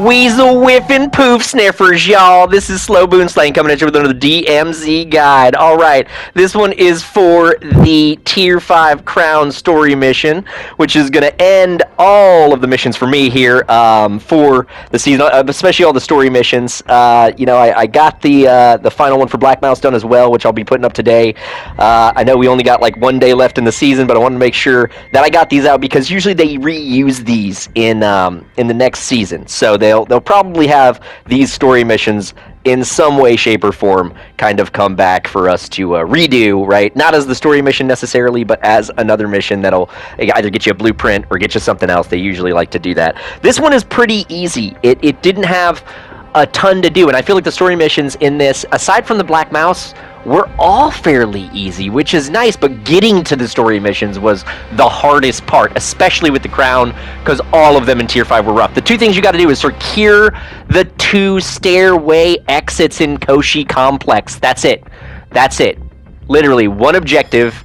Weasel whiffing poof sniffers, y'all. This is Slow Boonslang coming at you with another DMZ guide. Alright, this one is for the Tier 5 Crown story mission, which is going to end all of the missions for me here for the season, especially all the story missions. I got the final one for Black Mouse done as well, which I'll be putting up today. I know we only got like 1 day left in the season, but I wanted to make sure that I got these out because usually they reuse these in the next season. So they'll probably have these story missions in some way, shape, or form kind of come back for us to redo, right? Not as the story mission necessarily, but as another mission that'll either get you a blueprint or get you something else. They usually like to do that. This one is pretty easy. It didn't have a ton to do, and I feel like the story missions in this, aside from the Black Mouse, were all fairly easy, which is nice, but getting to the story missions was the hardest part, especially with the Crown, because all of them in Tier 5 were rough. The two things you got to do is secure the 2 stairway exits in Koshi Complex. That's it. That's it. Literally, one objective.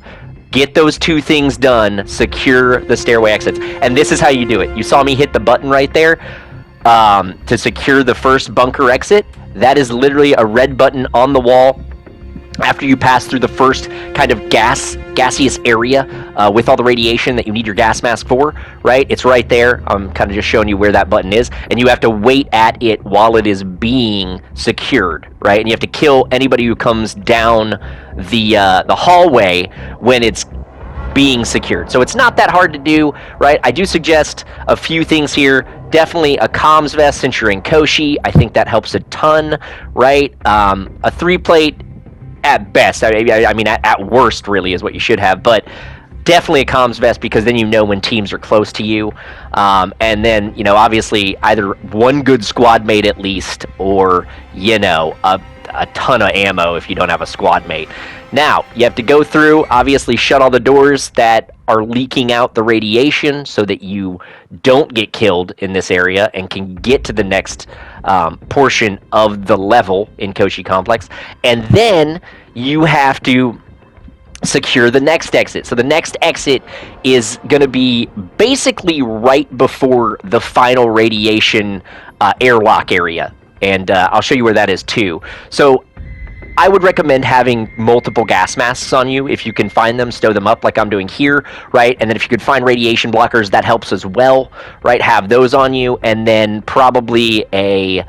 Get those 2 things done. Secure the stairway exits. And this is how you do it. You saw me hit the button right there to secure the first bunker exit. That is literally a red button on the wall. After you pass through the first kind of gaseous area with all the radiation that you need your gas mask for, right? It's right there. I'm kind of just showing you where that button is, and you have to wait at it while it is being secured, right? And you have to kill anybody who comes down the hallway when it's being secured. So it's not that hard to do, right? I do suggest a few things here. Definitely a comms vest since you're in Koshi. I think that helps a ton, right? A 3-plate at best, I mean, at worst, really, is what you should have, but definitely a comms vest because then you know when teams are close to you. And then, obviously, either one good squad mate at least, or, a ton of ammo if you don't have a squad mate. Now, you have to go through, obviously, shut all the doors that are leaking out the radiation so that you don't get killed in this area and can get to the next portion of the level in Koshi Complex. And then you have to secure the next exit. So the next exit is going to be basically right before the final radiation airlock area. And I'll show you where that is too. So I would recommend having multiple gas masks on you. If you can find them, stow them up like I'm doing here, right? And then if you could find radiation blockers, that helps as well, right? Have those on you, and then probably a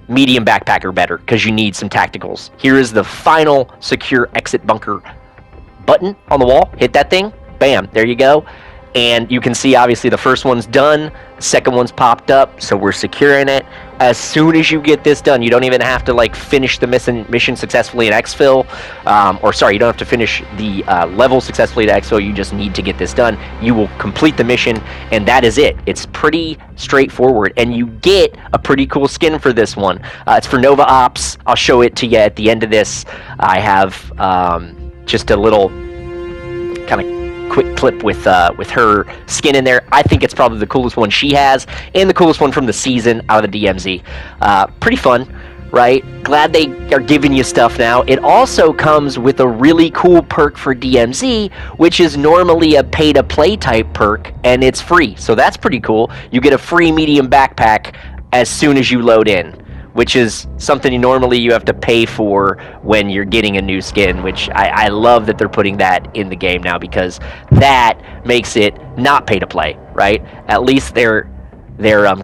medium backpacker better, because you need some tacticals. Here is the final secure exit bunker button on the wall. Hit that thing. Bam. There you go. And you can see, obviously, the first one's done. The second one's popped up, so we're securing it. As soon as you get this done, you don't even have to, finish the mission successfully in exfil. You don't have to finish the level successfully at exfil. You just need to get this done. You will complete the mission, and that is it. It's pretty straightforward, and you get a pretty cool skin for this one. It's for Nova Ops. I'll show it to you at the end of this. I have just a little kind of quick clip with her skin in there. I think it's probably the coolest one she has, and the coolest one from the season out of the DMZ. Pretty fun, right? Glad they are giving you stuff now. It also comes with a really cool perk for DMZ, which is normally a pay-to-play type perk, and it's free. So that's pretty cool. You get a free medium backpack as soon as you load in, which is something you have to pay for when you're getting a new skin, which I love that they're putting that in the game now, because that makes it not pay-to-play, right? At least they're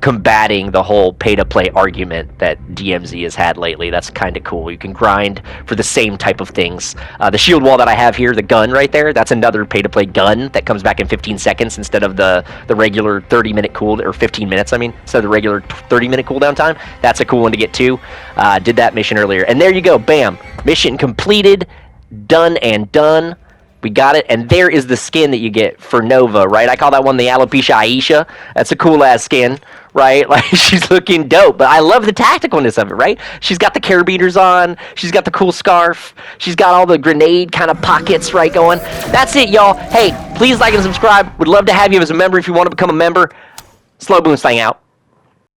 combating the whole pay-to-play argument that DMZ has had lately. That's kind of cool. You can grind for the same type of things. The shield wall that I have here, the gun right there, that's another pay-to-play gun that comes back in 15 seconds instead of the regular 30-minute cooldown, or 15 minutes, instead of the regular 30-minute cooldown time. That's a cool one to get too. Did that mission earlier. And there you go. Bam. Mission completed. Done and done. We got it, and there is the skin that you get for Nova, right? I call that one the Alopecia Aisha. That's a cool-ass skin, right? She's looking dope, but I love the tacticalness of it, right? She's got the carabiners on. She's got the cool scarf. She's got all the grenade kind of pockets, right, going. That's it, y'all. Hey, please like and subscribe. Would love to have you as a member if you want to become a member. Slow Boonslang out.